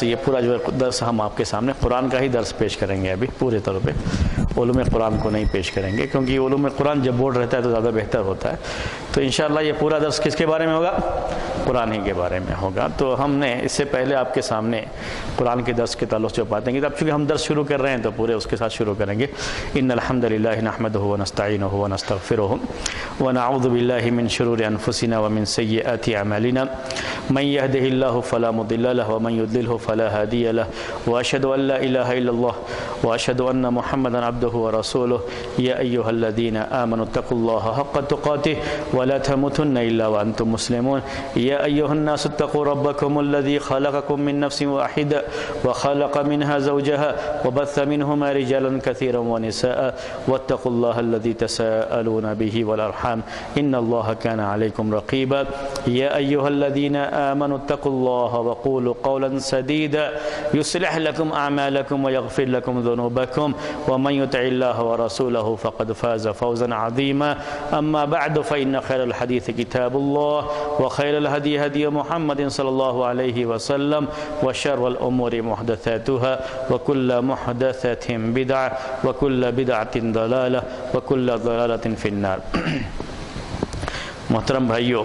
یہ پورا جو درس ہم آپ کے سامنے قرآن کا ہی درس پیش کریں گے ابھی پورے طور پہ، علوم قرآن کو نہیں پیش کریں گے، کیونکہ علوم قرآن جب بورڈ رہتا ہے تو زیادہ بہتر ہوتا ہے۔ تو انشاءاللہ یہ پورا درس کس کے بارے میں ہوگا؟ قرآن ہی کے بارے میں ہوگا۔ تو ہم نے اس سے پہلے آپ کے سامنے قرآن کے درس کے تعلق سے باتیں گی، تو اب چونکہ ہم درس شروع کر رہے ہیں تو پورے اس کے ساتھ شروع کریں گے۔ ان الحمد للہ نحمدہ ونستعینہ ونستغفرہ ونعوذ باللہ من شرور انفسنا ومن سیئات اعمالنا من یہدہ اللہ فلا مضل له ومن یضللہ فلا ہادی له واشهد ان لا الہ الا اللہ واشهد ان محمدا عبدہ ورسولہ یا ایہا الذین آمنوا اتقوا اللہ حق تقاته ولا تموتن الا وانتم مسلمون یا ایہا الناس اتقوا ربکم الذی خلقکم من نفس واحدہ وخلق منها زوجها وبث منهما رجالا كثيرا ونساء واتقوا الله الذي تساءلون به والارحام ان الله كان عليكم رقيبا يا ايها الذين آمنوا اتقوا الله وقولوا قولا سديدا يصلح لكم اعمالكم ويغفر لكم ذنوبكم ومن يطع الله ورسوله فقد فاز فوزا عظيما اما بعد فان خير الحديث كتاب الله وخير الهدي هدي محمد صلى الله عليه وسلم وشر الامور محدثاتها وكل محدثة بدعة وكل بدعة ضلالة وكل ضلالة في النار۔ محترم بھائیو،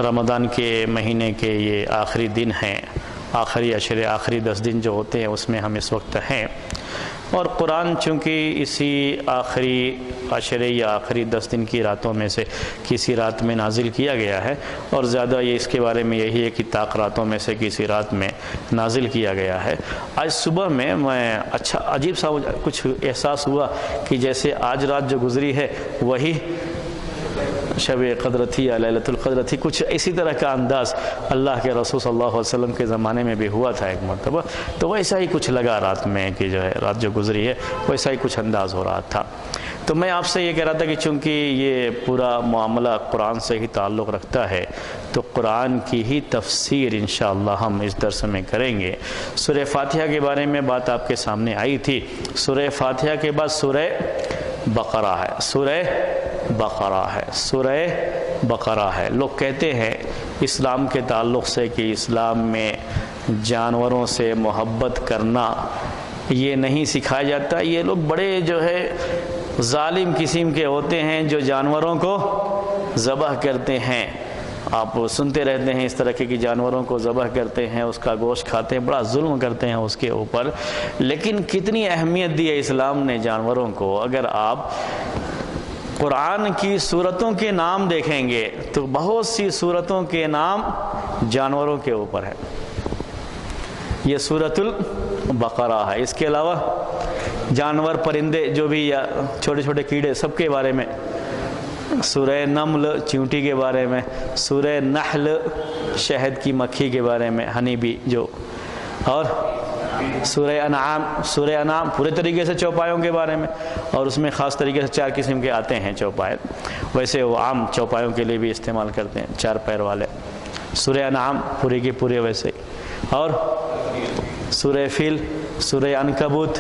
رمضان کے مہینے کے یہ آخری دن ہیں، آخری عشرے، آخری 10 دن جو ہوتے ہیں اس میں ہم اس وقت ہیں، اور قرآن چونکہ اسی آخری عشرے یا آخری 10 دن کی راتوں میں سے کسی رات میں نازل کیا گیا ہے، اور زیادہ یہ اس کے بارے میں یہی ہے کہ طاق راتوں میں سے کسی رات میں نازل کیا گیا ہے۔ آج صبح میں عجیب سا کچھ احساس ہوا کہ جیسے آج رات جو گزری ہے وہی شب قدر تھی یا لیلۃ القدر تھی، کچھ اسی طرح کا انداز اللہ کے رسول صلی اللہ علیہ وسلم کے زمانے میں بھی ہوا تھا ایک مرتبہ، تو ویسا ہی کچھ لگا رات میں کہ جو ہے رات جو گزری ہے ویسا ہی کچھ انداز ہو رہا تھا۔ تو میں آپ سے یہ کہہ رہا تھا کہ چونکہ یہ پورا معاملہ قرآن سے ہی تعلق رکھتا ہے تو قرآن کی ہی تفسیر انشاءاللہ ہم اس درس میں کریں گے۔ سورہ فاتحہ کے بارے میں بات آپ کے سامنے آئی تھی۔ سورہ فاتحہ کے بعد سورہ بقرہ ہے، سورہ بقرہ ہے، سورہ بقرہ ہے۔ لوگ کہتے ہیں اسلام کے تعلق سے کہ اسلام میں جانوروں سے محبت کرنا یہ نہیں سکھایا جاتا۔ یہ لوگ بڑے جو ہے ظالم قسم کے ہوتے ہیں جو جانوروں کو ذبح کرتے ہیں۔ آپ سنتے رہتے ہیں اس طرح کے کہ جانوروں کو ذبح کرتے ہیں، اس کا گوشت کھاتے ہیں، بڑا ظلم کرتے ہیں اس کے اوپر۔ لیکن کتنی اہمیت دی ہے اسلام نے جانوروں کو۔ اگر آپ قرآن کی سورتوں کے نام دیکھیں گے تو بہت سی سورتوں کے نام جانوروں کے اوپر ہے۔ یہ سورۃ البقرہ ہے۔ اس کے علاوہ جانور، پرندے جو بھی یا چھوٹے چھوٹے کیڑے، سب کے بارے میں سورہ نمل چیونٹی کے بارے میں، سورہ نحل شہد کی مکھی کے بارے میں، ہنی بی جو، اور سورہ انعام پورے طریقے سے چوپایوں کے بارے میں، اور اس میں خاص طریقے سے 4 قسم کے آتے ہیں چوپائے، ویسے وہ عام چوپایوں کے لیے بھی استعمال کرتے ہیں 4 پیر والے۔ سورہ انعام پورے کے پورے ویسے، اور سورہ فیل، سورہ عنکبوت۔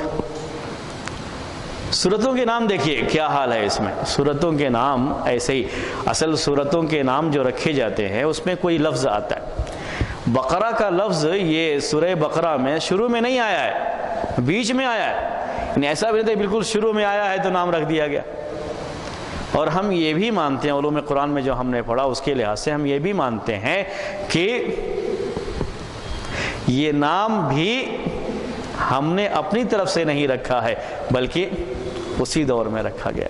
سورتوں کے نام دیکھیے کیا حال ہے اس میں۔ سورتوں کے نام ایسے ہی، اصل سورتوں کے نام جو رکھے جاتے ہیں اس میں کوئی لفظ آتا ہے۔ بقرہ کا لفظ یہ سورہ بقرہ میں شروع میں نہیں آیا ہے، بیچ میں آیا ہے، یعنی ایسا بھی نہیں بالکل شروع میں آیا ہے تو نام رکھ دیا گیا۔ اور ہم یہ بھی مانتے ہیں، علوم قرآن میں جو ہم نے پڑھا اس کے لحاظ سے ہم یہ بھی مانتے ہیں کہ یہ نام بھی ہم نے اپنی طرف سے نہیں رکھا ہے بلکہ اسی دور میں رکھا گیا۔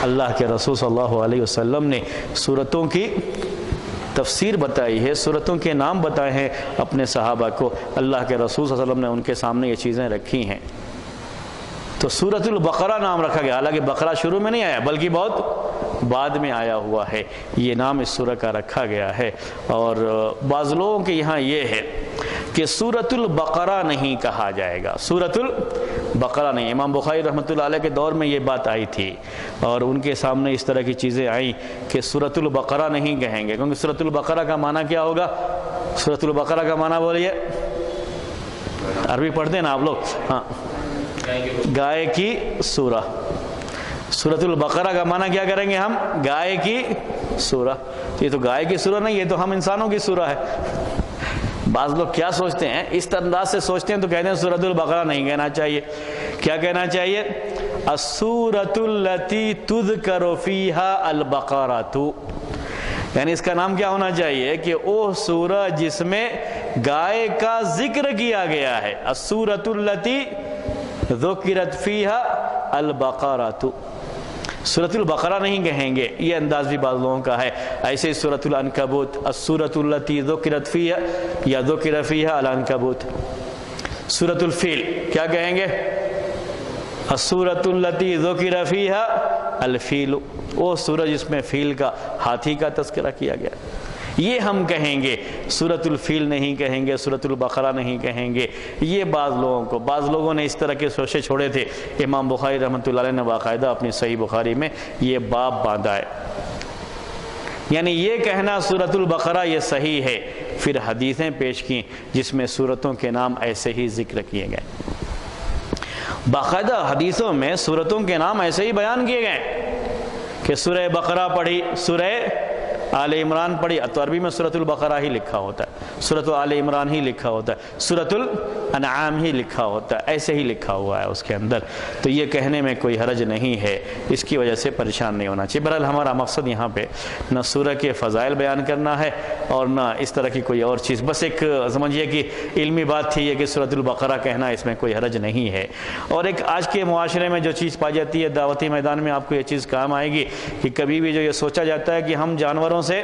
اللہ کے رسول صلی اللہ علیہ وسلم نے سورتوں کی تفسیر بتائی ہے، سورتوں کے نام بتائے ہیں اپنے صحابہ کو۔ اللہ کے رسول صلی اللہ علیہ وسلم نے ان کے سامنے یہ چیزیں رکھی ہیں، تو سورۃ البقرہ نام رکھا گیا۔ حالانکہ بقرہ شروع میں نہیں آیا بلکہ بہت بعد میں آیا ہوا ہے، یہ نام اس سورہ کا رکھا گیا ہے۔ اور بعض لوگوں کے یہاں یہ ہے کہ سورۃ البقرہ نہیں کہا جائے گا، سورۃ البقرہ نہیں۔ امام بخاری رحمۃ اللہ علیہ کے دور میں یہ بات آئی تھی اور ان کے سامنے اس طرح کی چیزیں آئیں کہ سورۃ البقرہ نہیں کہیں گے، کیونکہ سورۃ البقرہ کا معنی کیا ہوگا؟ سورۃ البقرہ کا معنی بولیے، عربی پڑھتے ہیں نا آپ لوگ؟ ہاں، گائے کی سورہ۔ سورۃ البقرہ کا معنی کیا کریں گے ہم؟ گائے کی سورہ۔ یہ تو گائے کی سورہ نہیں، یہ تو ہم انسانوں کی سورہ ہے۔ بعض لوگ کیا سوچتے ہیں، اس انداز سے سوچتے ہیں تو کہتے ہیں سورۃ البقرہ نہیں کہنا چاہیے. کیا کہنا چاہیے؟ السورۃ التی تذکر فیہا البقرۃ، یعنی اس کا نام کیا ہونا چاہیے کہ وہ سورہ جس میں گائے کا ذکر کیا گیا ہے. السورۃ التی ذکرت فیہا البقرۃ، سورۃ البقرہ نہیں کہیں گے. یہ انداز بھی بعض لوگوں کا ہے. ایسے سورۃ العنکبوت، السورۃ التی ذکرت فیہا یا ذکر فیہا العنکبوت. سورۃ الفیل کیا کہیں گے؟ السورۃ التی ذکر فیہا الفیل، وہ سورہ جس میں فیل کا، ہاتھی کا تذکرہ کیا گیا. یہ ہم کہیں گے، سورۃ الفیل نہیں کہیں گے، سورۃ البقرہ نہیں کہیں گے. یہ بعض لوگوں نے اس طرح کے سوچے چھوڑے تھے. امام بخاری رحمۃ اللہ علیہ نے باقاعدہ اپنی صحیح بخاری میں یہ باب باندھا ہے. یعنی یہ کہنا سورۃ البقرہ یہ صحیح ہے. پھر حدیثیں پیش کی جس میں سورتوں کے نام ایسے ہی ذکر کیے گئے. باقاعدہ حدیثوں میں سورتوں کے نام ایسے ہی بیان کیے گئے کہ سورہ بقرہ پڑھی، سورہ آل عمران پڑھی، تو عربی میں سورۃ البقرہ ہی لکھا ہوتا ہے، سورۃ آل عمران ہی لکھا ہوتا ہے، سورۃ الانعام ہی لکھا ہوتا ہے، ایسے ہی لکھا ہوا ہے اس کے اندر. تو یہ کہنے میں کوئی حرج نہیں ہے، اس کی وجہ سے پریشان نہیں ہونا چاہیے. بہرحال ہمارا مقصد یہاں پہ نہ سورہ کے فضائل بیان کرنا ہے اور نہ اس طرح کی کوئی اور چیز. بس ایک سمجھیے کہ علمی بات تھی یہ کہ سورۃ البقرہ کہنا، اس میں کوئی حرج نہیں ہے. اور ایک آج کے معاشرے میں جو چیز پائی جاتی ہے دعوتی میدان میں، آپ کو یہ چیز کام آئے گی کہ کبھی بھی جو یہ سوچا جاتا ہے کہ ہم جانوروں سے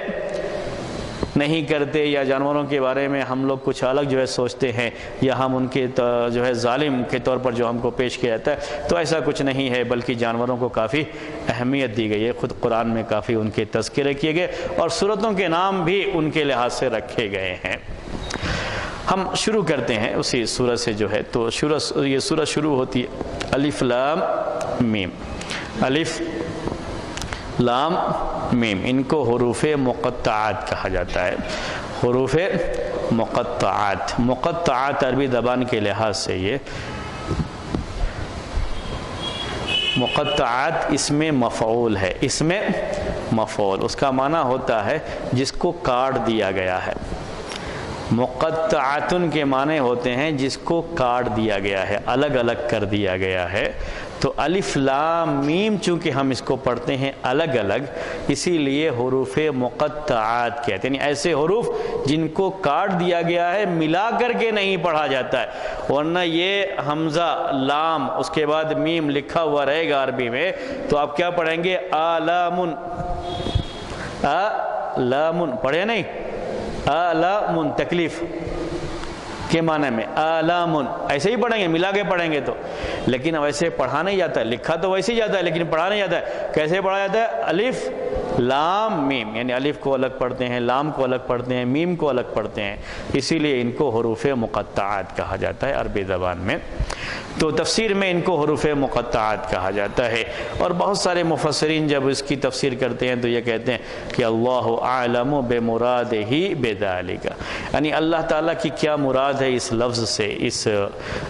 نہیں کرتے یا جانوروں کے بارے میں ہم لوگ کچھ الگ جو ہے سوچتے ہیں یا ہم ان کے جو ہے ظالم کے طور پر جو ہم کو پیش کیا جاتا ہے، تو ایسا کچھ نہیں ہے، بلکہ جانوروں کو کافی اہمیت دی گئی ہے. خود قرآن میں کافی ان کے تذکرے کیے گئے اور سورتوں کے نام بھی ان کے لحاظ سے رکھے گئے ہیں. ہم شروع کرتے ہیں اسی سورہ سے جو ہے. تو یہ سورہ شروع ہوتی ہے الف لام میم. الف لام میم، ان کو حروف مقطعات کہا جاتا ہے. حروف مقطعات، مقطعات عربی زبان کے لحاظ سے یہ مقطعات اسم مفعول ہے. اسم مفعول اس کا معنی ہوتا ہے جس کو کاٹ دیا گیا ہے. مقطعاتن کے معنی ہوتے ہیں جس کو کاٹ دیا گیا ہے، الگ الگ کر دیا گیا ہے. تو الف لام میم چونکہ ہم اس کو پڑھتے ہیں الگ الگ، اسی لیے حروف مقطعات کہتے ہیں. یعنی ایسے حروف جن کو کاٹ دیا گیا ہے، ملا کر کے نہیں پڑھا جاتا ہے. ورنہ یہ حمزہ لام اس کے بعد میم لکھا ہوا رہے گا عربی میں تو آپ کیا پڑھیں گے؟ آلامن، آلامن پڑھے نہیں، آلامن تکلیف کے معنی میں، آلامن ایسے ہی پڑھیں گے، ملا کے پڑھیں گے تو. لیکن ویسے پڑھا نہیں جاتا ہے، لکھا تو ویسے ہی جاتا ہے لیکن پڑھا نہیں جاتا ہے. کیسے پڑھا جاتا ہے؟ الف لام میم، یعنی الف کو الگ پڑھتے ہیں، لام کو الگ پڑھتے ہیں، میم کو الگ پڑھتے ہیں. اسی لیے ان کو حروف مقطعات کہا جاتا ہے عربی زبان میں. تو تفسیر میں ان کو حروف مقطعات کہا جاتا ہے. اور بہت سارے مفسرین جب اس کی تفسیر کرتے ہیں تو یہ کہتے ہیں کہ اللہ اعلم بمرادہ بذالک، یعنی اللہ تعالیٰ کی کیا مراد ہے اس لفظ سے،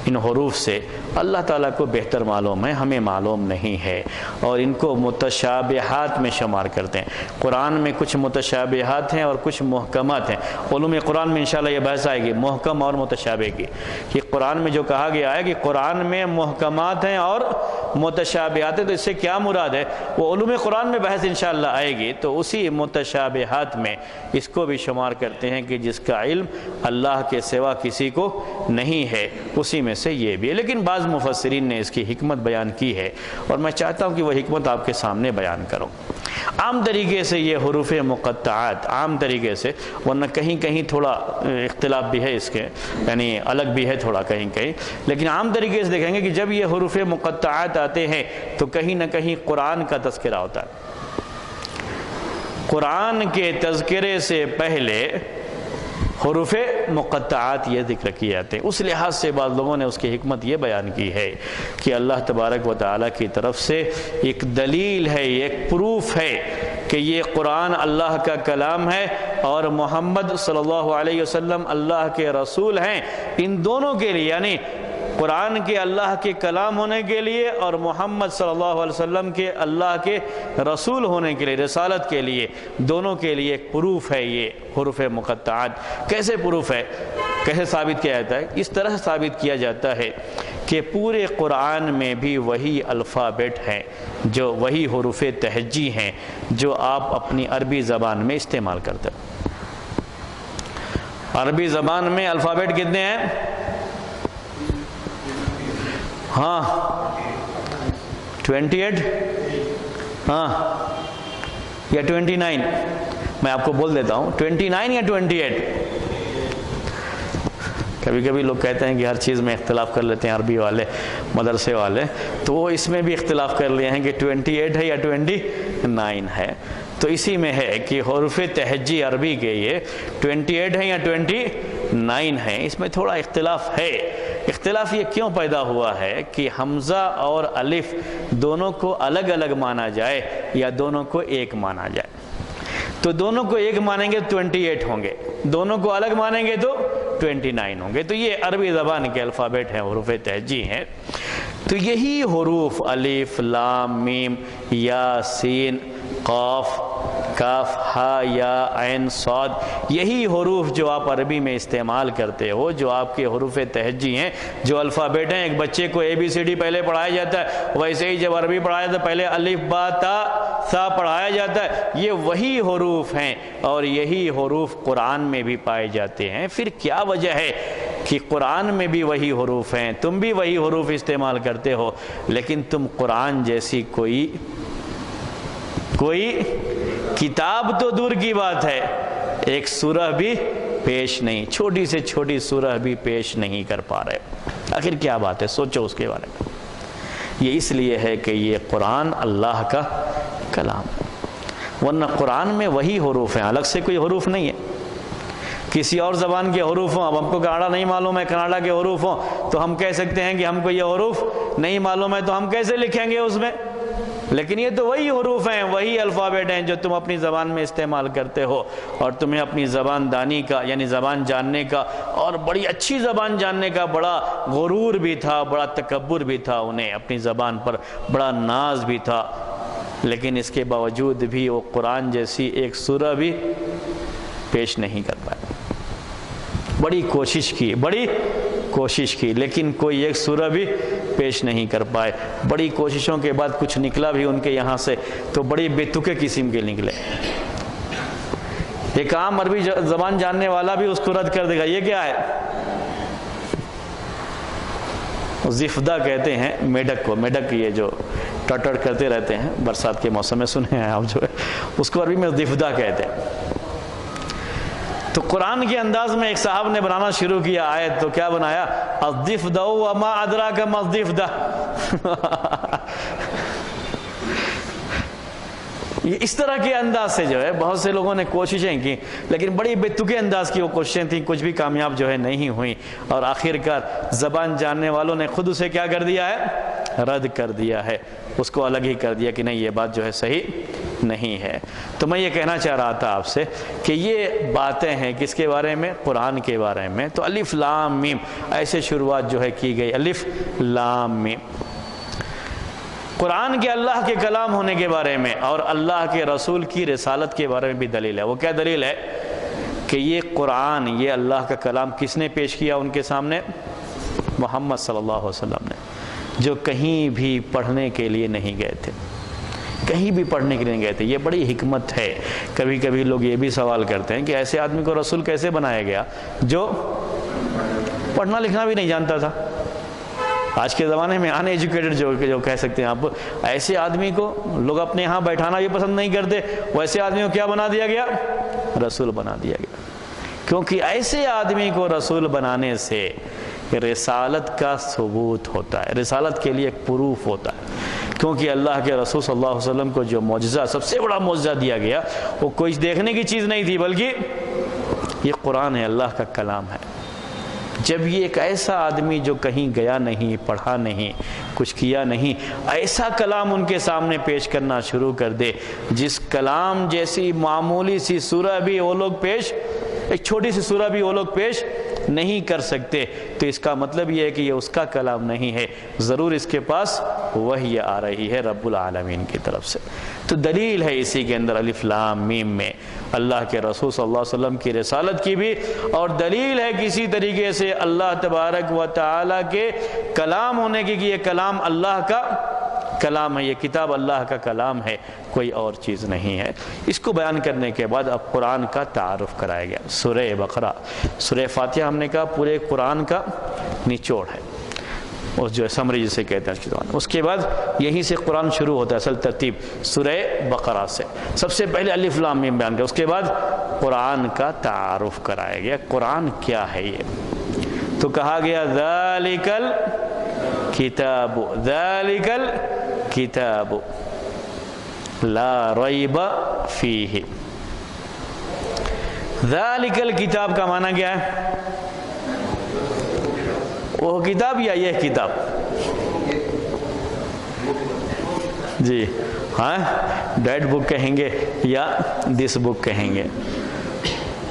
ان حروف سے، اللہ تعالیٰ کو بہتر معلوم ہے، ہمیں معلوم نہیں ہے. اور ان کو متشابہات میں شمار کرتے ہیں. قرآن میں کچھ متشابہات ہیں اور کچھ محکمات ہیں. علوم قرآن میں انشاءاللہ یہ بحث آئے گی محکم اور متشابہ کی، کہ قرآن میں جو کہا گیا ہے کہ قرآن میں محکمات ہیں اور متشابہات ہیں، تو اس سے کیا مراد ہے وہ علوم قرآن میں بحث انشاءاللہ آئے گی. تو اسی متشابہات میں اس کو بھی شمار کرتے ہیں کہ جس کا علم اللہ کے سوا کسی کو نہیں ہے، اسی میں سے یہ بھی ہے. لیکن بعض مفسرین نے اس کی حکمت بیان کی ہے اور میں چاہتا ہوں کہ وہ حکمت آپ کے سامنے بیان کروں. عام طریقے سے یہ حروف مقطعات عام طریقے سے، ورنہ کہیں کہیں تھوڑا اختلاف بھی ہے اس کے، یعنی الگ بھی ہے تھوڑا کہیں کہیں، لیکن عام طریقے سے دیکھیں گے کہ جب یہ حروف مقطعات آتے ہیں تو کہیں نہ کہیں قرآن کا تذکرہ ہوتا ہے. قرآن کے تذکرے سے پہلے حروف مقطعات یہ ذکر کیے جاتے ہیں. اس لحاظ سے بعض لوگوں نے اس کی حکمت یہ بیان کی ہے کہ اللہ تبارک و تعالیٰ کی طرف سے ایک دلیل ہے، ایک پروف ہے کہ یہ قرآن اللہ کا کلام ہے اور محمد صلی اللہ علیہ وسلم اللہ کے رسول ہیں. ان دونوں کے لیے، یعنی قرآن کے اللہ کے کلام ہونے کے لیے اور محمد صلی اللہ علیہ وسلم کے اللہ کے رسول ہونے کے لیے، رسالت کے لیے، دونوں کے لیے ایک پروف ہے یہ حروف مقطعات۔ کیسے پروف ہے، کیسے ثابت کیا جاتا ہے؟ اس طرح ثابت کیا جاتا ہے کہ پورے قرآن میں بھی وہی الفابیٹ ہیں، جو وہی حروف تہجی ہیں جو آپ اپنی عربی زبان میں استعمال کرتے ہیں۔ عربی زبان میں الفابیٹ کتنے ہیں؟ ہاں 28 ہاں یا 29؟ میں آپ کو بول دیتا ہوں 29 یا 28۔ کبھی کبھی لوگ کہتے ہیں کہ ہر چیز میں اختلاف کر لیتے ہیں عربی والے، مدرسے والے، تو وہ اس میں بھی اختلاف کر لیے ہیں کہ 28 ہے یا 29 ہے۔ تو اسی میں ہے کہ حروف تہجی عربی کے یہ 28 ہیں یا 29 ہیں، اس میں تھوڑا اختلاف ہے۔ اختلاف یہ کیوں پیدا ہوا ہے کہ حمزہ اور الف دونوں کو الگ الگ مانا جائے یا دونوں کو ایک مانا جائے؟ تو دونوں کو ایک مانیں گے تو 28 ہوں گے، دونوں کو الگ مانیں گے تو 29 ہوں گے۔ تو یہ عربی زبان کے الفابیٹ ہیں، حروف تہجی ہیں۔ تو یہی حروف الف، لام، میم، یا، سین، قاف، کاف، ہا، یا، عین، صاد، یہی حروف جو آپ عربی میں استعمال کرتے ہو، جو آپ کے حروف تہجی ہیں، جو الفابیٹ ہیں۔ ایک بچے کو ABCD پہلے پڑھایا جاتا ہے، ویسے ہی جب عربی پڑھایا جاتا ہے پہلے الف، با، تا، سا پڑھایا جاتا ہے۔ یہ وہی حروف ہیں اور یہی حروف قرآن میں بھی پائے جاتے ہیں۔ پھر کیا وجہ ہے کہ قرآن میں بھی وہی حروف ہیں، تم بھی وہی حروف استعمال کرتے ہو، لیکن تم قرآن جیسی کوئی کتاب تو دور کی بات ہے، ایک سورہ بھی پیش نہیں، چھوٹی سے چھوٹی سورہ بھی پیش نہیں کر پا رہے؟ آخر کیا بات ہے؟ سوچو اس کے بارے میں۔ یہ اس لیے ہے کہ یہ قرآن اللہ کا کلام ہے، ورنہ قرآن میں وہی حروف ہیں، الگ سے کوئی حروف نہیں ہے۔ کسی اور زبان کے حروف ہوں، اب ہم کو کناڈا نہیں معلوم ہے، کناڈا کے حروف ہوں تو ہم کہہ سکتے ہیں کہ ہم کو یہ حروف نہیں معلوم ہے، تو ہم کیسے لکھیں گے اس میں؟ لیکن یہ تو وہی حروف ہیں، وہی الفابیٹ ہیں جو تم اپنی زبان میں استعمال کرتے ہو، اور تمہیں اپنی زبان دانی کا، یعنی زبان جاننے کا، اور بڑی اچھی زبان جاننے کا بڑا غرور بھی تھا، بڑا تکبر بھی تھا، انہیں اپنی زبان پر بڑا ناز بھی تھا، لیکن اس کے باوجود بھی وہ قرآن جیسی ایک سورہ بھی پیش نہیں کر پائے۔ بڑی کوشش کی لیکن کوئی ایک سورہ بھی پیش نہیں کر پائے۔ بڑی کوششوں کے بعد کچھ نکلا بھی ان کے یہاں سے تو بڑی بے تکے قسم کے نکلے۔ ایک عام عربی زبان جاننے والا بھی اس کو رد کر دے گا، یہ کیا ہے؟ زفدہ کہتے ہیں میڈک کو، میڈک یہ جو ٹٹڑ کرتے رہتے ہیں برسات کے موسم میں، سنے ہیں آپ، جو ہے اس کو عربی میں زفدہ کہتے ہیں۔ تو قرآن کے انداز میں ایک صاحب نے بنانا شروع کیا آیت، تو کیا بنایا؟ الضفدع وما ادراک ما الضفدع۔ یہ اس طرح کے انداز سے جو ہے بہت سے لوگوں نے کوششیں کی، لیکن بڑی بے تکے انداز کی وہ کوششیں تھیں، کچھ بھی کامیاب جو ہے نہیں ہوئی، اور آخرکار زبان جاننے والوں نے خود اسے کیا کر دیا ہے؟ رد کر دیا ہے، اس کو الگ ہی کر دیا کہ نہیں، یہ بات جو ہے صحیح نہیں ہے۔ تو میں یہ کہنا چاہ رہا تھا آپ سے کہ یہ باتیں ہیں کس کے بارے میں؟ قرآن کے بارے میں۔ تو الف لام میم ایسے شروعات جو ہے کی گئی، الف لام میم۔ قرآن کے اللہ کے کلام ہونے کے بارے میں اور اللہ کے رسول کی رسالت کے بارے میں بھی دلیل ہے۔ وہ کیا دلیل ہے؟ کہ یہ قرآن، یہ اللہ کا کلام کس نے پیش کیا ان کے سامنے؟ محمد صلی اللہ علیہ وسلم نے، جو کہیں بھی پڑھنے کے لیے نہیں گئے تھے، کہیں بھی پڑھنے کے لیے نہیں گئے تھے۔ یہ بڑی حکمت ہے۔ کبھی کبھی لوگ یہ بھی سوال کرتے ہیں کہ ایسے آدمی کو رسول کیسے بنایا گیا جو پڑھنا لکھنا بھی نہیں جانتا تھا؟ آج کے زمانے میں ان ایجوکیٹڈ جو کہہ سکتے ہیں آپ، ایسے آدمی کو لوگ اپنے ہاں بیٹھانا بھی پسند نہیں کرتے، ویسے آدمی کو کیا بنا دیا گیا؟ رسول بنا دیا گیا۔ کیونکہ ایسے آدمی کو رسول بنانے سے رسالت کا ثبوت ہوتا ہے، رسالت کے لیے ایک پروف ہوتا ہے۔ کیونکہ اللہ کے رسول صلی اللہ علیہ وسلم کو جو معجزہ، سب سے بڑا معجزہ دیا گیا، وہ کوئی دیکھنے کی چیز نہیں تھی، بلکہ یہ قرآن ہے، اللہ کا کلام ہے۔ جب یہ ایک ایسا آدمی جو کہیں گیا نہیں، پڑھا نہیں، کچھ کیا نہیں، ایسا کلام ان کے سامنے پیش کرنا شروع کر دے، جس کلام جیسی معمولی سی سورہ بھی وہ لوگ پیش، ایک چھوٹی سی سورہ بھی وہ لوگ پیش نہیں کر سکتے تو اس کا مطلب یہ ہے کہ یہ اس کا کلام نہیں ہے، ضرور اس کے پاس وحی آ رہی ہے رب العالمین کی طرف سے۔ تو دلیل ہے اسی کے اندر الف لام میم میں اللہ کے رسول صلی اللہ علیہ وسلم کی رسالت کی بھی، اور دلیل ہے کسی طریقے سے اللہ تبارک و تعالی کے کلام ہونے کی کہ یہ کلام اللہ کا کلام ہے، یہ کتاب اللہ کا کلام ہے، کوئی اور چیز نہیں ہے۔ اس کو بیان کرنے کے بعد اب قرآن کا تعارف کرایا گیا۔ سورہ بقرہ، سورہ فاتحہ ہم نے کہا پورے قرآن کا نچوڑ ہے، اس جو سمری جسے کہتے ہیں۔ اس کے بعد یہیں سے قرآن شروع ہوتا ہے، اصل ترتیب سورہ بقرہ سے۔ سب سے پہلے الف لام میم بیان کیا، اس کے بعد قرآن کا تعارف کرایا گیا، قرآن کیا ہے یہ۔ تو کہا گیا ذالک الکتاب، ذالک الکتاب لا ریب فیہ۔ ذالک الکتاب کا معنی کیا ہے؟ وہ کتاب یا یہ کتاب؟ جی ہاں، ڈیٹ بک کہیں گے یا دس بک کہیں گے،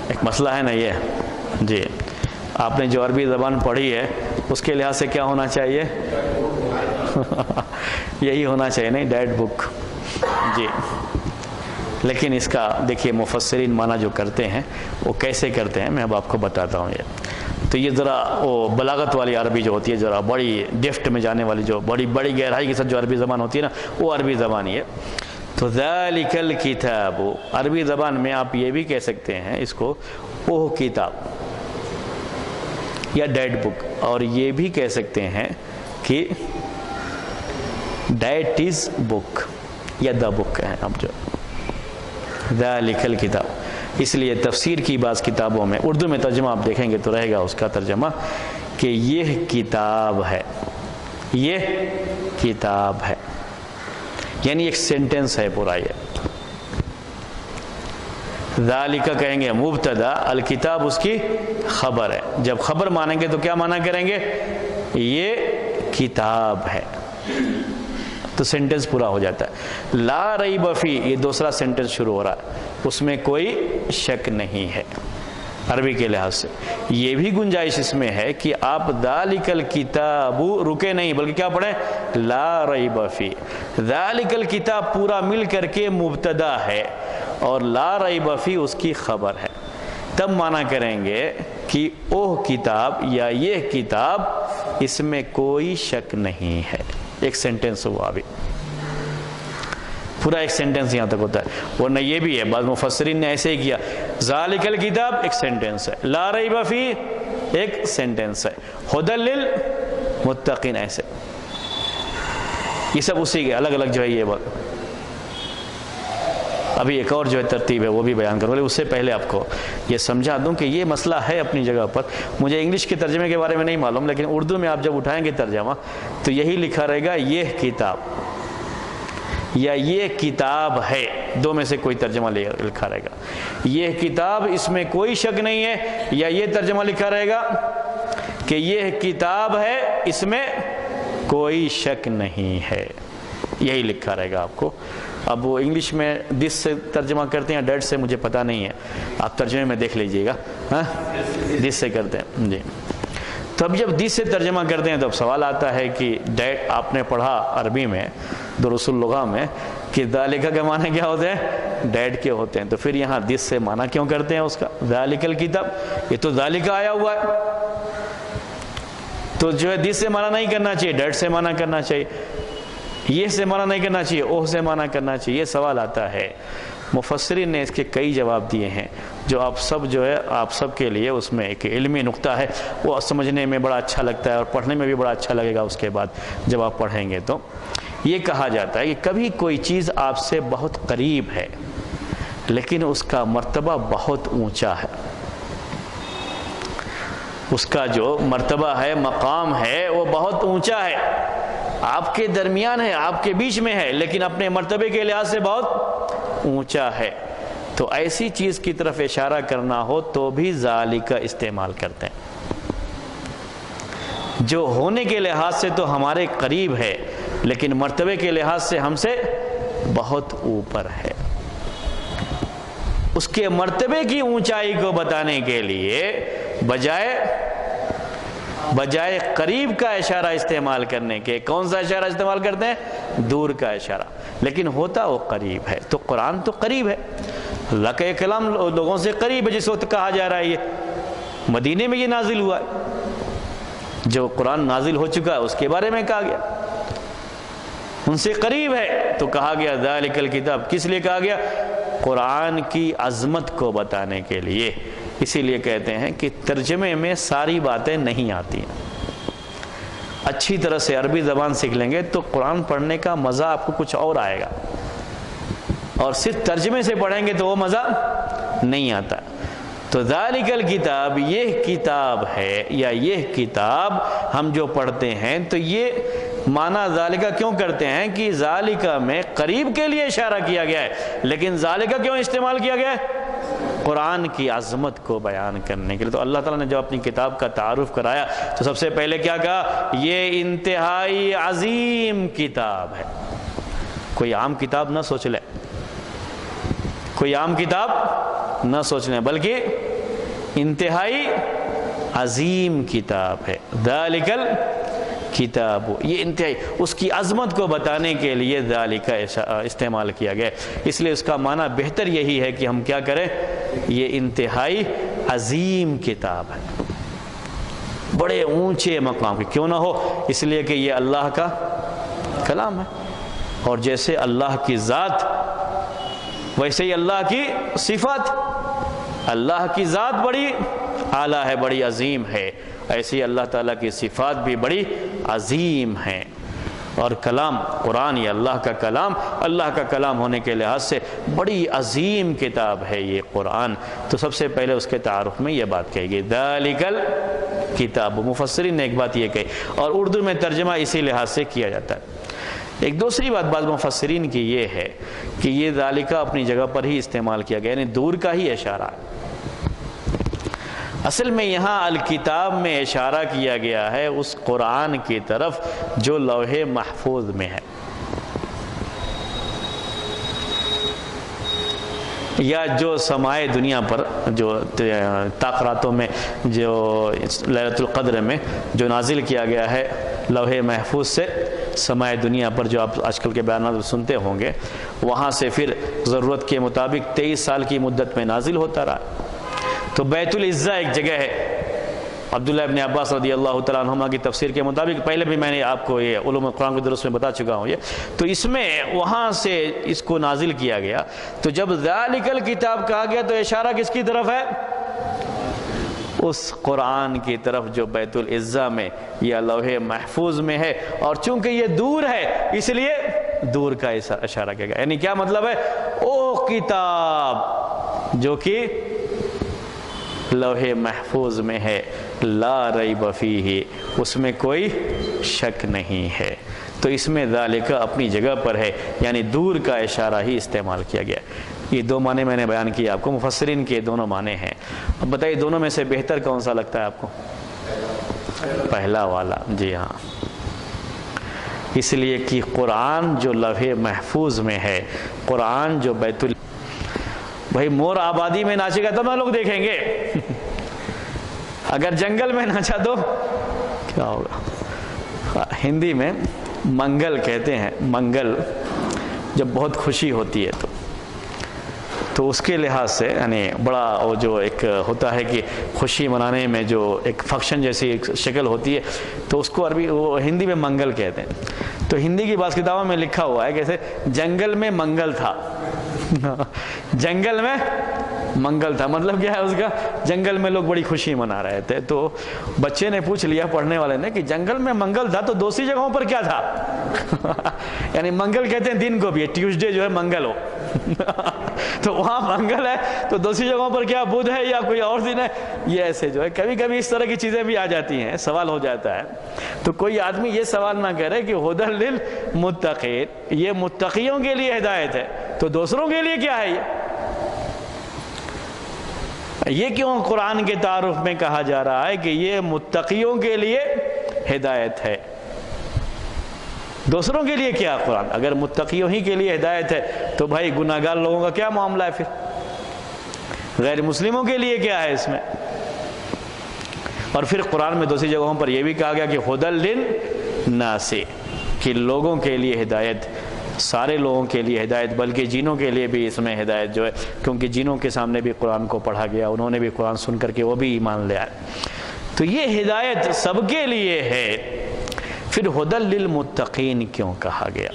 ایک مسئلہ ہے نا یہ۔ جی آپ نے جو عربی زبان پڑھی ہے اس کے لحاظ سے کیا ہونا چاہیے؟ یہی ہونا چاہیے، نہیں ڈیٹ بک۔ جی لیکن اس کا دیکھیے مفسرین معنی جو کرتے ہیں وہ کیسے کرتے ہیں، میں اب آپ کو بتاتا ہوں۔ یہ تو یہ ذرا وہ بلاغت والی عربی جو ہوتی ہے، ذرا بڑی ڈیفٹ میں جانے والی، جو بڑی گہرائی کے ساتھ جو عربی زبان ہوتی ہے نا، وہ عربی زبان ہی ہے۔ تو ذالک الکتاب، عربی زبان میں آپ یہ بھی کہہ سکتے ہیں اس کو وہ کتاب یا ڈیٹ بک، اور یہ بھی کہہ سکتے ہیں کہ ڈیٹ از بک یا دا بک ہے اب جو ذالک الکتاب۔ اس لیے تفسیر کی بعض کتابوں میں اردو میں ترجمہ آپ دیکھیں گے تو رہے گا اس کا ترجمہ کہ یہ کتاب ہے، یہ کتاب ہے، یعنی ایک سینٹنس ہے پورا۔ یہ ذالک کہیں گے مبتدا، الکتاب اس کی خبر ہے۔ جب خبر مانیں گے تو کیا معنی کریں گے؟ یہ کتاب ہے، تو سینٹنس پورا ہو جاتا ہے۔ لا ریب فی، یہ دوسرا سینٹنس شروع ہو رہا ہے، اس میں کوئی شک نہیں ہے۔ عربی کے لحاظ سے یہ بھی گنجائش اس میں ہے کہ آپ ذالک الکتاب رکے نہیں بلکہ کیا پڑھیں؟ لا ریب فی۔ ذالک الکتاب پورا مل کر کے مبتدا ہے اور لا ریب فی اس کی خبر ہے، تب معنی کریں گے کہ اوہ کتاب یا یہ کتاب، اس میں کوئی شک نہیں ہے۔ ایک سینٹنس ہوا ابھی، پورا ایک سینٹنس یہاں تک ہوتا ہے۔ ورنہ یہ بھی ہے، بعض مفسرین نے ایسے ہی کیا، ذالک الکتاب ایک سینٹنس ہے، لا ریب فی ایک سینٹنس ہے، ھدی للمتقین ایسے، یہ سب اسی کے الگ الگ جو ہے یہ بات۔ ابھی ایک اور جو ہے ترتیب ہے وہ بھی بیان کروں، اس سے پہلے آپ کو یہ سمجھا دوں کہ یہ مسئلہ ہے اپنی جگہ پر۔ مجھے انگلش کے ترجمے کے بارے میں نہیں معلوم، لیکن اردو میں آپ جب اٹھائیں گے ترجمہ تو یہی لکھا رہے گا یہ کتاب یا یہ کتاب ہے، دو میں سے کوئی ترجمہ لکھا رہے گا۔ یہ کتاب اس میں کوئی شک نہیں ہے، یا یہ ترجمہ لکھا رہے گا کہ یہ کتاب ہے اس میں کوئی شک نہیں ہے، یہی لکھا رہے گا آپ کو۔ اب وہ انگلش میں دس سے ترجمہ کرتے ہیں ڈیٹ سے، مجھے پتہ نہیں ہے، آپ ترجمے میں دیکھ لیجئے گا، ہاں دس سے کرتے ہیں جی۔ تو اب جب دس سے ترجمہ کرتے ہیں تو اب سوال آتا ہے کہ ڈیٹ آپ نے پڑھا عربی میں دروس اللغہ میں کہ ذالک کا معنی کیا ہوتے ہیں؟ ڈیٹ کے ہوتے ہیں، تو پھر یہاں دس سے معنی کیوں کرتے ہیں اس کا؟ ذالک الکتاب، یہ تو ذالک آیا ہوا ہے، تو جو ہے دس سے معنی نہیں کرنا چاہیے، ڈیٹ سے معنی کرنا چاہیے، یہ سے معنی نہیں کرنا چاہیے، اوہ سے معنی کرنا چاہیے۔ یہ سوال آتا ہے، مفسرین نے اس کے کئی جواب دیے ہیں جو آپ سب جو ہے آپ سب کے لیے اس میں ایک علمی نقطہ ہے، وہ سمجھنے میں بڑا اچھا لگتا ہے اور پڑھنے میں بھی بڑا اچھا لگے گا اس کے بعد جب آپ پڑھیں گے۔ تو یہ کہا جاتا ہے کہ کبھی کوئی چیز آپ سے بہت قریب ہے لیکن اس کا مرتبہ بہت اونچا ہے، اس کا جو مرتبہ ہے، مقام ہے، وہ بہت اونچا ہے، آپ کے درمیان ہے، آپ کے بیچ میں ہے، لیکن اپنے مرتبے کے لحاظ سے بہت اونچا ہے، تو ایسی چیز کی طرف اشارہ کرنا ہو تو بھی ذالک استعمال کرتے ہیں، جو ہونے کے لحاظ سے تو ہمارے قریب ہے لیکن مرتبے کے لحاظ سے ہم سے بہت اوپر ہے۔ اس کے مرتبے کی اونچائی کو بتانے کے لیے بجائے بجائے قریب کا اشارہ استعمال کرنے کے کون سا اشارہ استعمال کرتے ہیں؟ دور کا اشارہ، لیکن ہوتا وہ قریب ہے۔ تو قرآن تو قریب ہے، اللہ کا یہ کلام لوگوں سے قریب ہے، جس وقت کہا جا رہا ہے یہ مدینے میں یہ نازل ہوا ہے، جو قرآن نازل ہو چکا ہے اس کے بارے میں کہا گیا ان سے قریب ہے، تو کہا گیا ذالک الکتاب۔ کس لیے کہا گیا؟ قرآن کی عظمت کو بتانے کے لیے۔ اسی لیے کہتے ہیں کہ ترجمے میں ساری باتیں نہیں آتی ہیں، اچھی طرح سے عربی زبان سیکھ لیں گے تو قرآن پڑھنے کا مزہ آپ کو کچھ اور آئے گا، اور صرف ترجمے سے پڑھیں گے تو وہ مزہ نہیں آتا۔ تو ذالک الکتاب، یہ کتاب ہے یا یہ کتاب ہم جو پڑھتے ہیں، تو یہ معنی ذالکہ کیوں کرتے ہیں کہ ذالکہ میں قریب کے لیے اشارہ کیا گیا ہے، لیکن ذالکہ کیوں استعمال کیا گیا ہے؟ قرآن کی عظمت کو بیان کرنے کے لیے۔ تو اللہ تعالیٰ نے جب اپنی کتاب کا تعارف کرایا تو سب سے پہلے کیا کہا؟ یہ انتہائی عظیم کتاب ہے۔ کوئی عام کتاب نہ سوچ لے، کوئی عام کتاب نہ سوچ لیں، بلکہ انتہائی عظیم کتاب ہے۔ ذالک الکتاب، یہ انتہائی، اس کی عظمت کو بتانے کے لیے ذالک استعمال کیا گیا، اس لیے اس کا معنی بہتر یہی ہے کہ ہم کیا کریں؟ یہ انتہائی عظیم کتاب ہے، بڑے اونچے مقام کی کیوں نہ ہو، اس لیے کہ یہ اللہ کا کلام ہے، اور جیسے اللہ کی ذات ویسے ہی اللہ کی صفات، اللہ کی ذات بڑی اعلیٰ ہے، بڑی عظیم ہے، ایسے ہی اللہ تعالیٰ کی صفات بھی بڑی عظیم ہیں۔ اور کلام قرآن، یہ اللہ کا کلام، اللہ کا کلام ہونے کے لحاظ سے بڑی عظیم کتاب ہے یہ قرآن۔ تو سب سے پہلے اس کے تعارف میں یہ بات کہی گئی، ذالک الکتاب۔ مفسرین نے ایک بات یہ کہی، اور اردو میں ترجمہ اسی لحاظ سے کیا جاتا ہے۔ ایک دوسری بات بعض مفسرین کی یہ ہے کہ یہ ذالکہ اپنی جگہ پر ہی استعمال کیا گیا، یعنی دور کا ہی اشارہ ہے۔ اصل میں یہاں الکتاب میں اشارہ کیا گیا ہے اس قرآن کی طرف جو لوح محفوظ میں ہے، یا جو سمائے دنیا پر، جو تاخراتوں میں، جو لیلۃ القدر میں جو نازل کیا گیا ہے لوح محفوظ سے سمائے دنیا پر، جو آپ آج کل کے بیانات سنتے ہوں گے، وہاں سے پھر ضرورت کے مطابق 23 سال کی مدت میں نازل ہوتا رہا۔ تو بیت العزہ ایک جگہ ہے، عبداللہ ابن عباس رضی اللہ تعالیٰ عنہما کی تفسیر کے مطابق، پہلے بھی میں نے آپ کو یہ علوم قرآن کے درس میں بتا چکا ہوں یہ، تو اس میں وہاں سے اس کو نازل کیا گیا۔ تو جب ذالک الکتاب کہا گیا تو اشارہ کس کی طرف ہے؟ اس قرآن کی طرف جو بیت العزہ میں یا لوح محفوظ میں ہے، اور چونکہ یہ دور ہے اس لیے دور کا اشارہ کیا گیا۔ یعنی کیا مطلب ہے؟ او کتاب جو کہ لوح محفوظ میں ہے، لا ریب فیہ، اس میں کوئی شک نہیں ہے۔ تو اس میں ذالکہ اپنی جگہ پر ہے، یعنی دور کا اشارہ ہی استعمال کیا گیا۔ یہ دو معنی میں نے بیان کیا آپ کو، مفسرین کے دونوں معنی ہیں۔ اب بتائیے دونوں میں سے بہتر کون سا لگتا ہے آپ کو؟ پہلا والا، جی ہاں، اس لیے کہ قرآن جو لوح محفوظ میں ہے، قرآن جو بیت بھائی مور آبادی میں ناچے گا تو ہم لوگ دیکھیں گے، اگر جنگل میں ناچا تو کیا ہوگا؟ ہندی میں منگل کہتے ہیں، منگل جب بہت خوشی ہوتی ہے تو اس کے لحاظ سے یعنی بڑا وہ جو ایک ہوتا ہے کہ خوشی منانے میں جو ایک فنکشن جیسی ایک شکل ہوتی ہے، تو اس کو عربی وہ ہندی میں منگل کہتے ہیں۔ تو ہندی کی بعض کتابوں میں لکھا ہوا ہے کیسے جنگل میں منگل تھا، جنگل میں منگل تھا، مطلب کیا ہے اس کا؟ جنگل میں لوگ بڑی خوشی منا رہے تھے۔ تو بچے نے پوچھ لیا پڑھنے والے نے کہ جنگل میں منگل تھا تو دوسری جگہوں پر کیا تھا؟ یعنی منگل کہتے ہیں دن کو بھی، ٹیوزڈے جو ہے منگل ہو تو وہاں منگل ہے تو دوسری جگہوں پر کیا بدھ ہے یا کوئی اور دن ہے؟ یہ ایسے جو ہے کبھی کبھی اس طرح کی چیزیں بھی آ جاتی ہیں، سوال ہو جاتا ہے۔ تو کوئی آدمی یہ سوال نہ کرے کہ ھدی للمتقین، یہ متقیوں کے لیے ہدایت ہے تو دوسروں کے لیے کیا ہے؟ یہ کیوں قرآن کے تعارف میں کہا جا رہا ہے کہ یہ متقیوں کے لیے ہدایت ہے، دوسروں کے لیے کیا؟ قرآن اگر متقیوں ہی کے لیے ہدایت ہے تو بھائی گناہگار لوگوں کا کیا معاملہ ہے؟ پھر غیر مسلموں کے لیے کیا ہے اس میں؟ اور پھر قرآن میں دوسری جگہوں پر یہ بھی کہا گیا کہ ھدی للناس، کہ لوگوں کے لیے ہدایت، سارے لوگوں کے لیے ہدایت، بلکہ جنوں کے لیے بھی اس میں ہدایت جو ہے، کیونکہ جنوں کے سامنے بھی قرآن کو پڑھا گیا، انہوں نے بھی قرآن سن کر کے وہ بھی ایمان لے آئے، تو یہ ہدایت سب کے لیے ہے۔ پھر ھدی للمتقین کیوں کہا گیا؟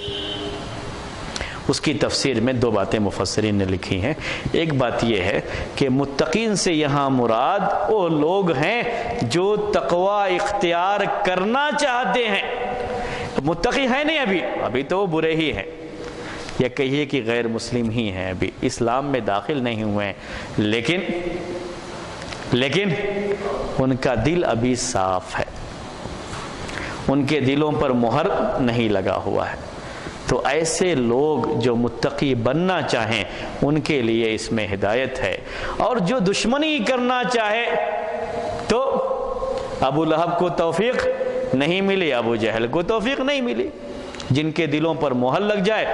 اس کی تفسیر میں دو باتیں مفسرین نے لکھی ہیں۔ ایک بات یہ ہے کہ متقین سے یہاں مراد وہ لوگ ہیں جو تقوی اختیار کرنا چاہتے ہیں۔ متقی ہیں نہیں ابھی تو وہ برے ہی ہیں، یا کہیے کہ غیر مسلم ہی ہیں، ابھی اسلام میں داخل نہیں ہوئے ہیں، لیکن ان کا دل ابھی صاف ہے، ان کے دلوں پر مہر نہیں لگا ہوا ہے، تو ایسے لوگ جو متقی بننا چاہیں ان کے لیے اس میں ہدایت ہے۔ اور جو دشمنی کرنا چاہے تو ابو لہب کو توفیق نہیں ملی، ابو جہل کو توفیق نہیں ملی، جن کے دلوں پر مہر لگ جائے،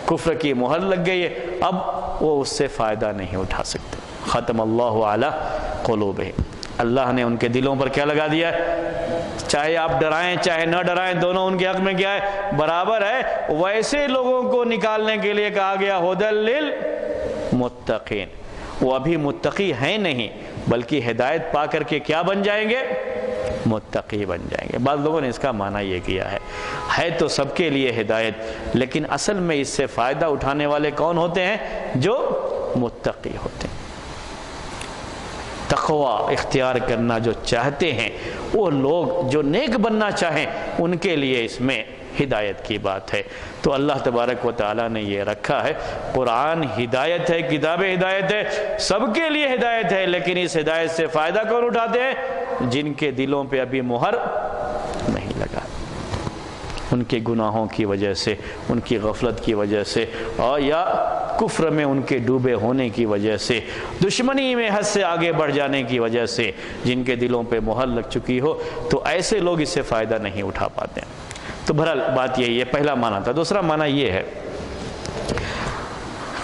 کفر کی مہر لگ گئی ہے، اب وہ اس سے فائدہ نہیں اٹھا سکتے۔ ختم اللہ علی قلوبہم، اللہ نے ان کے دلوں پر کیا لگا دیا ہے؟ چاہے آپ ڈرائیں چاہے نہ ڈرائیں، دونوں ان کے حق میں کیا ہے؟ برابر ہے۔ ویسے لوگوں کو نکالنے کے لیے کہا گیا ھدی للمتقین، وہ ابھی متقی ہیں نہیں، بلکہ ہدایت پا کر کے کیا بن جائیں گے؟ متقی بن جائیں گے۔ بعض لوگوں نے اس کا معنی یہ کیا ہے تو سب کے لیے ہدایت، لیکن اصل میں اس سے فائدہ اٹھانے والے کون ہوتے ہیں؟ جو متقی ہوتے ہیں، تقوی اختیار کرنا جو چاہتے ہیں، وہ لوگ جو نیک بننا چاہیں ان کے لیے اس میں ہدایت کی بات ہے۔ تو اللہ تبارک و تعالیٰ نے یہ رکھا ہے، قرآن ہدایت ہے، کتاب ہدایت ہے، سب کے لیے ہدایت ہے، لیکن اس ہدایت سے فائدہ کون اٹھاتے ہیں؟ جن کے دلوں پہ ابھی مہر نہیں لگا، ان کے گناہوں کی وجہ سے، ان کی غفلت کی وجہ سے، اور یا کفر میں ان کے ڈوبے ہونے کی وجہ سے، دشمنی میں حد سے آگے بڑھ جانے کی وجہ سے، جن کے دلوں پہ مہر لگ چکی ہو، تو ایسے لوگ اس سے فائدہ نہیں اٹھا پاتے ہیں۔ تو بہرحال بات یہی ہے، پہلا معنی تھا۔ دوسرا معنی یہ ہے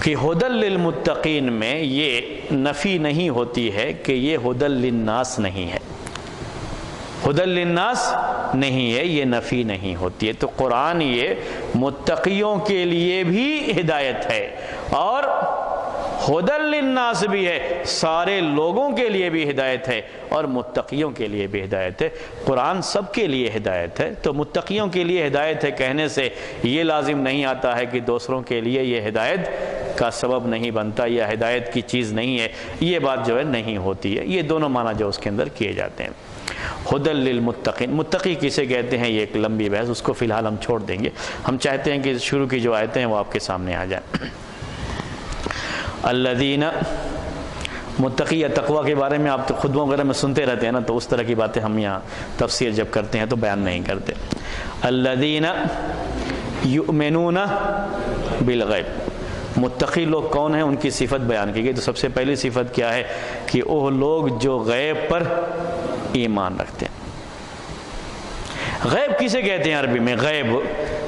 کہ ھدی للمتقین میں یہ نفی نہیں ہوتی ہے کہ یہ ھدی للناس نہیں ہے، ھدی للناس نہیں ہے، یہ نفی نہیں ہوتی ہے۔ تو قرآن یہ متقیوں کے لیے بھی ہدایت ہے اور ھدی للناس بھی ہے، سارے لوگوں کے لیے بھی ہدایت ہے اور متقیوں کے لیے بھی ہدایت ہے۔ قرآن سب کے لیے ہدایت ہے، تو متقیوں کے لیے ہدایت ہے کہنے سے یہ لازم نہیں آتا ہے کہ دوسروں کے لیے یہ ہدایت کا سبب نہیں بنتا یا ہدایت کی چیز نہیں ہے، یہ بات جو ہے نہیں ہوتی ہے۔ یہ دونوں معنی جو اس کے اندر کیے جاتے ہیں۔ ھدی للمتقین، متقی کسے کہتے ہیں یہ ایک لمبی بحث، اس کو فی الحال ہم چھوڑ دیں گے۔ ہم چاہتے ہیں کہ شروع کی جو آیتیں ہیں وہ آپ کے سامنے آ جائیں۔ الذین، متقی یا تقوی کے بارے میں آپ تو خطبوں وغیرہ میں سنتے رہتے ہیں نا، تو اس طرح کی باتیں ہم یہاں تفسیر جب کرتے ہیں تو بیان نہیں کرتے۔ الذین یؤمنون بالغیب، متقی لوگ کون ہیں، ان کی صفت بیان کی گئی۔ تو سب سے پہلی صفت کیا ہے کہ وہ لوگ جو غیب پر ایمان رکھتے ہیں۔ غیب کسے کہتے ہیں عربی میں؟ غیب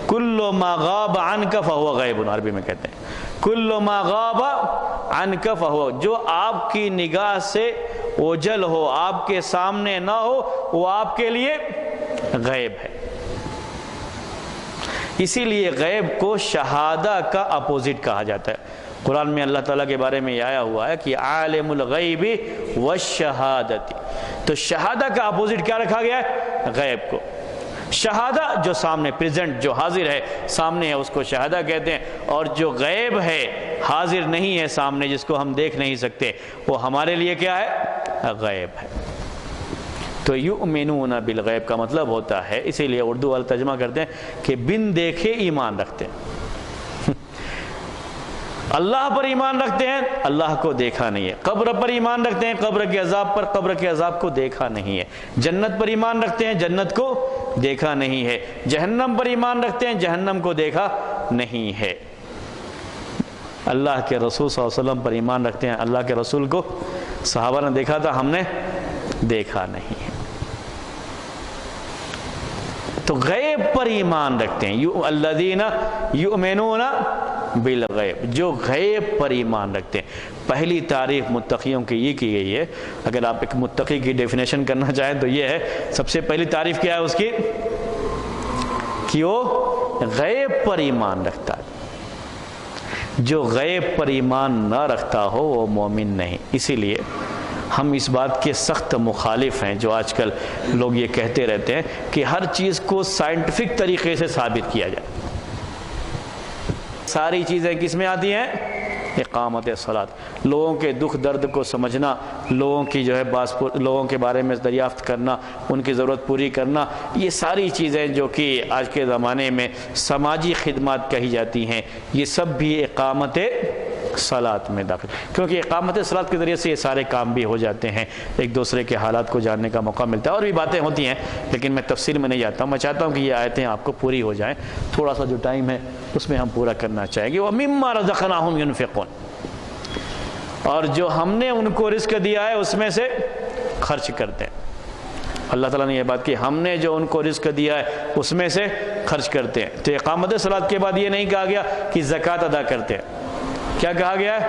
کل ما غاب عنک فہو غیب، عربی میں کہتے ہیں کل ما غاب عنک فہو، جو آپ کی نگاہ سے اوجھل ہو، آپ کے سامنے نہ ہو، وہ آپ کے لیے غیب ہے۔ اسی لیے غیب کو شہادہ کا اپوزٹ کہا جاتا ہے۔ قرآن میں اللہ تعالیٰ کے بارے میں یہ آیا ہوا ہے کہ عالم الغیب والشہادۃ، تو شہادہ کا اپوزٹ کیا رکھا گیا ہے؟ غیب کو۔ شہادہ جو سامنے پریزنٹ، جو حاضر ہے سامنے ہے، اس کو شہادہ کہتے ہیں، اور جو غیب ہے، حاضر نہیں ہے سامنے، جس کو ہم دیکھ نہیں سکتے، وہ ہمارے لیے کیا ہے؟ غیب ہے۔ تو یؤمنون بالغیب کا مطلب ہوتا ہے، اسی لیے اردو والے ترجمہ کرتے ہیں کہ بن دیکھے ایمان رکھتے ہیں۔ اللہ پر ایمان رکھتے ہیں، اللہ کو دیکھا نہیں ہے۔ قبر پر ایمان رکھتے ہیں، قبر کے عذاب پر، قبر کے عذاب کو دیکھا نہیں ہے۔ جنت پر ایمان رکھتے ہیں، جنت کو دیکھا نہیں ہے۔ جہنم پر ایمان رکھتے ہیں، جہنم کو دیکھا نہیں ہے۔ اللہ کے رسول صلی اللہ علیہ وسلم پر ایمان رکھتے ہیں، اللہ کے رسول کو صحابہ نے دیکھا تھا، ہم نے دیکھا نہیں ہے۔ تو غیب پر ایمان رکھتے ہیں۔ الذین یؤمنون بالغیب، جو غیب پر ایمان رکھتے ہیں۔ پہلی تعریف متقیوں کی یہ کی گئی ہے۔ اگر آپ ایک متقی کی ڈیفینیشن کرنا چاہیں تو یہ ہے، سب سے پہلی تعریف کیا ہے اس کی؟ کہ وہ غیب پر ایمان رکھتا ہے۔ جو غیب پر ایمان نہ رکھتا ہو وہ مومن نہیں۔ اسی لیے ہم اس بات کے سخت مخالف ہیں جو آج کل لوگ یہ کہتے رہتے ہیں کہ ہر چیز کو سائنٹیفک طریقے سے ثابت کیا جائے۔ ساری چیزیں کس میں آتی ہیں؟ اقامت صلاۃ، لوگوں کے دکھ درد کو سمجھنا، لوگوں کی جو ہے لوگوں کے بارے میں دریافت کرنا، ان کی ضرورت پوری کرنا، یہ ساری چیزیں جو کہ آج کے زمانے میں سماجی خدمات کہی جاتی ہیں، یہ سب بھی اقامت صلاۃ میں داخل، کیونکہ اقامت صلاۃ کے ذریعے سے یہ سارے کام بھی ہو جاتے ہیں، ایک دوسرے کے حالات کو جاننے کا موقع ملتا ہے، اور بھی باتیں ہوتی ہیں لیکن میں تفصیل میں نہیں جاتا ہوں۔ میں چاہتا ہوں کہ یہ آیتیں آپ کو پوری ہو جائیں، تھوڑا سا جو ٹائم ہے اس میں ہم پورا کرنا چاہیں گے۔ وَمِمَّا رَزَقْنَاهُمْ يُنْفِقُونَ، اور جو ہم نے ان کو رزق دیا ہے اس میں سے خرچ کرتے ہیں۔ اللہ تعالیٰ نے یہ بات کی، ہم نے جو ان کو رزق دیا ہے اس میں سے خرچ کرتے ہیں۔ تو اقامت صلاۃ کے بعد یہ نہیں کہا گیا کہ زکوٰۃ ادا کرتے ہیں، کیا کہا گیا ہے؟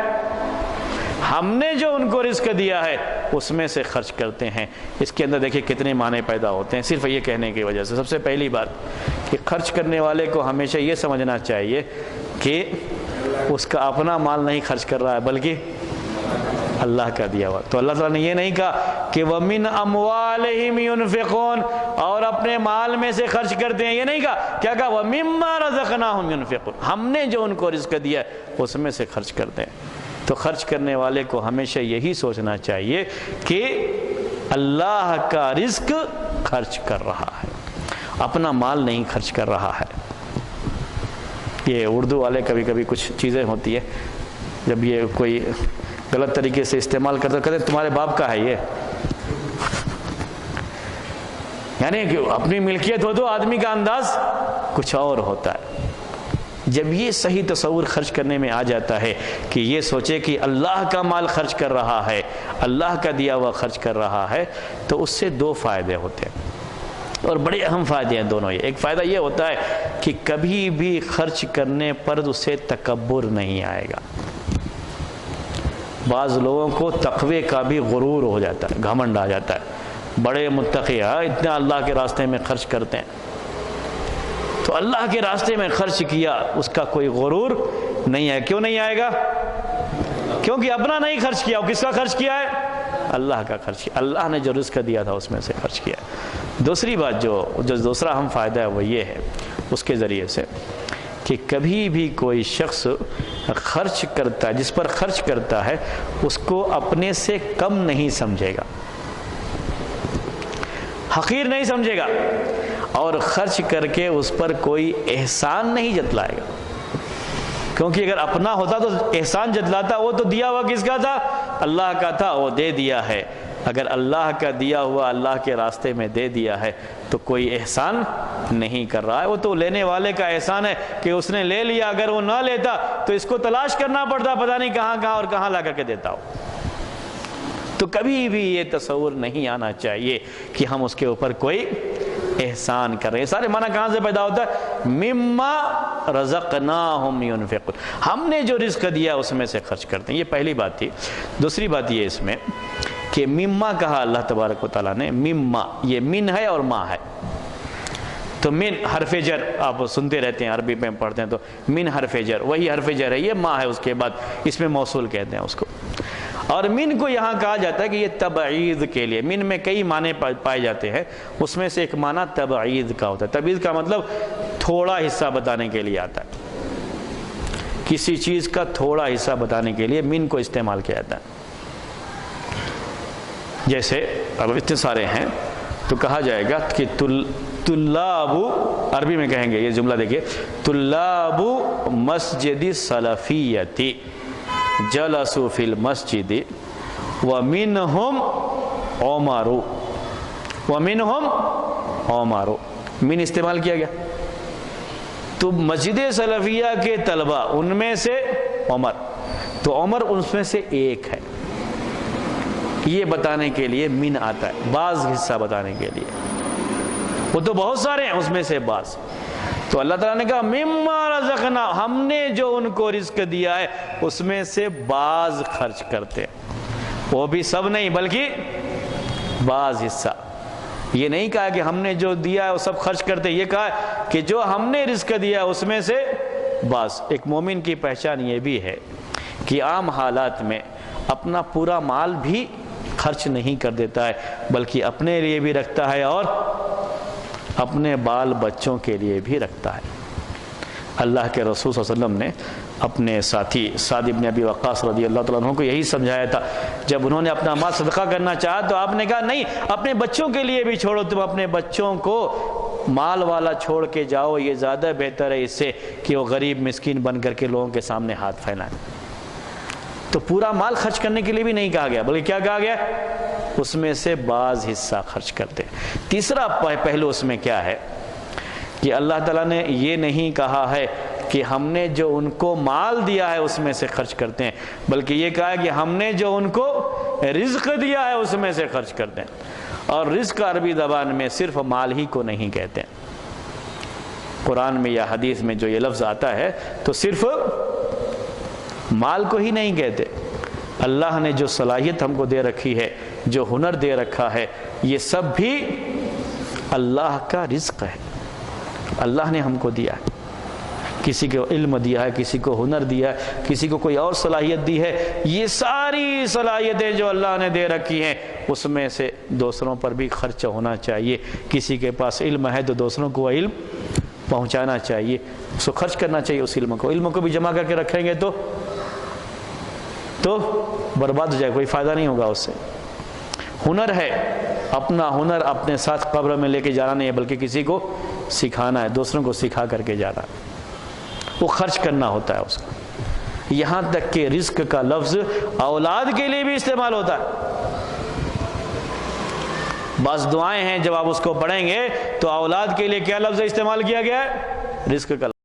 ہم نے جو ان کو رزق دیا ہے اس میں سے خرچ کرتے ہیں۔ اس کے اندر دیکھیں کتنے معنی پیدا ہوتے ہیں صرف یہ کہنے کی وجہ سے۔ سب سے پہلی بات کہ خرچ کرنے والے کو ہمیشہ یہ سمجھنا چاہیے کہ اس کا اپنا مال نہیں خرچ کر رہا ہے بلکہ اللہ کا دیا ہوا۔ تو اللہ تعالیٰ نے یہ نہیں کہا کہ وَمِنْ أَمْوَالِهِمْ يُنْفِقُونَ، اور اپنے مال میں سے خرچ کرتے ہیں، یہ نہیں کہا، کیا کہا؟ وَمِمَّا رَزَقْنَاهُمْ يُنْفِقُونَ، ہم نے جو ان کو رزق دیا ہے اس میں سے خرچ کرتے ہیں۔ تو خرچ کرنے والے کو ہمیشہ یہی سوچنا چاہیے کہ اللہ کا رزق خرچ کر رہا ہے، اپنا مال نہیں خرچ کر رہا ہے۔ یہ اردو والے کبھی کبھی کچھ چیزیں ہوتی ہیں جب یہ کوئی غلط طریقے سے استعمال کرتے کہتے تمہارے باپ کا ہے یہ، یعنی کہ اپنی ملکیت ہو تو آدمی کا انداز کچھ اور ہوتا ہے۔ جب یہ صحیح تصور خرچ کرنے میں آ جاتا ہے کہ یہ سوچے کہ اللہ کا مال خرچ کر رہا ہے، اللہ کا دیا ہوا خرچ کر رہا ہے، تو اس سے دو فائدے ہوتے ہیں، اور بڑے اہم فائدے ہیں دونوں۔ یہ ایک فائدہ یہ ہوتا ہے کہ کبھی بھی خرچ کرنے پر اسے تکبر نہیں آئے گا۔ بعض لوگوں کو تقوی کا بھی غرور ہو جاتا ہے، گھمنڈ آ جاتا ہے، بڑے متقی ہیں، اتنا اللہ کے راستے میں خرچ کرتے ہیں، تو اللہ کے راستے میں خرچ کیا، اس کا کوئی غرور نہیں ہے۔ کیوں نہیں آئے گا؟ کیونکہ اپنا نہیں خرچ کیا، کس کا خرچ کیا ہے؟ اللہ کا خرچ کیا، اللہ نے جو رزق دیا تھا اس میں سے خرچ کیا۔ دوسری بات جو دوسرا اہم فائدہ ہے وہ یہ ہے اس کے ذریعے سے کہ کبھی بھی کوئی شخص خرچ کرتا ہے، جس پر خرچ کرتا ہے، اس کو اپنے سے کم نہیں سمجھے گا، حقیر نہیں سمجھے گا، اور خرچ کر کے اس پر کوئی احسان نہیں جتلائے گا، کیونکہ اگر اپنا ہوتا تو احسان جتلاتا۔ وہ تو دیا ہوا کس کا تھا؟ اللہ کا تھا، وہ دے دیا ہے۔ اگر اللہ کا دیا ہوا اللہ کے راستے میں دے دیا ہے تو کوئی احسان نہیں کر رہا ہے، وہ تو لینے والے کا احسان ہے کہ اس نے لے لیا، اگر وہ نہ لیتا تو اس کو تلاش کرنا پڑتا، پتہ نہیں کہاں کہاں اور کہاں لا کر کے دیتا ہو۔ تو کبھی بھی یہ تصور نہیں آنا چاہیے کہ ہم اس کے اوپر کوئی احسان کر رہے ہیں۔ سارے معنی کہاں سے پیدا ہوتا ہے؟ مما رزقناہم ينفقون، ہم نے جو رزق دیا اس میں سے خرچ کرتے ہیں۔ یہ پہلی بات تھی۔ دوسری بات یہ اس میں کہ مما کہا اللہ تبارک و تعالیٰ نے، مما یہ من ہے اور ما ہے، تو من حرف جر آپ سنتے رہتے ہیں، عربی میں پڑھتے ہیں تو من حرف جر، وہی حرف جر ہے، یہ ما ہے، اس کے بعد اس میں موصول کہتے ہیں اس کو۔ اور من کو یہاں کہا جاتا ہے کہ یہ تبعید کے لیے، من میں کئی معنی پائے جاتے ہیں، اس میں سے ایک معنی تبعید کا ہوتا ہے۔ تبعید کا مطلب تھوڑا حصہ بتانے کے لیے آتا ہے، کسی چیز کا تھوڑا حصہ بتانے کے لیے من کو استعمال کیا جاتا ہے۔ جیسے اب اتنے سارے ہیں تو کہا جائے گا کہ طلاب، عربی میں کہیں گے، یہ جملہ دیکھیے، طلاب مسجد سلفیتی جلسوا فی المسجد ومنہم عمر، ومنہم عمر، من استعمال کیا گیا، تو مسجد سلفیہ کے طلبہ ان میں سے عمر، تو عمر ان میں سے ایک ہے، یہ بتانے کے لیے من آتا ہے، بعض حصہ بتانے کے لیے، وہ تو بہت سارے ہیں اس میں سے بعض، تو اللہ تعالیٰ نے کہا مما رزقنا، ہم نے جو ان کو رزق دیا ہے اس میں سے بعض خرچ کرتے ہیں، وہ بھی سب نہیں بلکہ بعض حصہ۔ یہ نہیں کہا کہ ہم نے جو دیا ہے وہ سب خرچ کرتے، یہ کہا کہ جو ہم نے رزق دیا ہے اس میں سے بعض۔ ایک مومن کی پہچان یہ بھی ہے کہ عام حالات میں اپنا پورا مال بھی خرچ نہیں کر دیتا ہے، بلکہ اپنے لیے بھی رکھتا ہے اور اپنے بال بچوں کے لیے بھی رکھتا ہے۔ اللہ کے رسول صلی اللہ علیہ وسلم نے اپنے ساتھی سعد بن ابی وقاص رضی اللہ تعالیٰ عنہ کو یہی سمجھایا تھا، جب انہوں نے اپنا مال صدقہ کرنا چاہا تو آپ نے کہا نہیں، اپنے بچوں کے لیے بھی چھوڑو، تم اپنے بچوں کو مال والا چھوڑ کے جاؤ، یہ زیادہ بہتر ہے اس سے کہ وہ غریب مسکین بن کر کے لوگوں کے سامنے ہاتھ پھیلائیں۔ تو پورا مال خرچ کرنے کے لیے بھی نہیں کہا گیا، بلکہ کیا کہا گیا؟ اس میں سے بعض حصہ خرچ کرتے۔ تیسرا پہلو اس میں کیا ہے کہ اللہ تعالیٰ نے یہ نہیں کہا ہے کہ ہم نے جو ان کو مال دیا ہے اس میں سے خرچ کرتے ہیں، بلکہ یہ کہا ہے کہ ہم نے جو ان کو رزق دیا ہے اس میں سے خرچ کرتے ہیں۔ اور رزق عربی زبان میں صرف مال ہی کو نہیں کہتے، قرآن میں یا حدیث میں جو یہ لفظ آتا ہے تو صرف مال کو ہی نہیں کہتے، اللہ نے جو صلاحیت ہم کو دے رکھی ہے، جو ہنر دے رکھا ہے، یہ سب بھی اللہ کا رزق ہے، اللہ نے ہم کو دیا ہے۔ کسی کو علم دیا ہے، کسی کو ہنر دیا ہے، کسی کو کوئی اور صلاحیت دی ہے، یہ ساری صلاحیتیں جو اللہ نے دے رکھی ہیں اس میں سے دوسروں پر بھی خرچ ہونا چاہیے۔ کسی کے پاس علم ہے تو دوسروں کو وہ علم پہنچانا چاہیے، اس کو خرچ کرنا چاہیے، اس علم کو بھی جمع کر کے رکھیں گے تو برباد ہو جائے، کوئی فائدہ نہیں ہوگا اس سے۔ ہنر ہے، اپنا ہنر اپنے ساتھ قبر میں لے کے جانا نہیں ہے، بلکہ کسی کو سکھانا ہے، دوسروں کو سکھا کر کے جانا ہے، وہ خرچ کرنا ہوتا ہے اس کا۔ یہاں تک کہ رزق کا لفظ اولاد کے لیے بھی استعمال ہوتا ہے۔ بعض دعائیں ہیں جب آپ اس کو پڑھیں گے تو اولاد کے لیے کیا لفظ استعمال کیا گیا ہے؟ رزق کا۔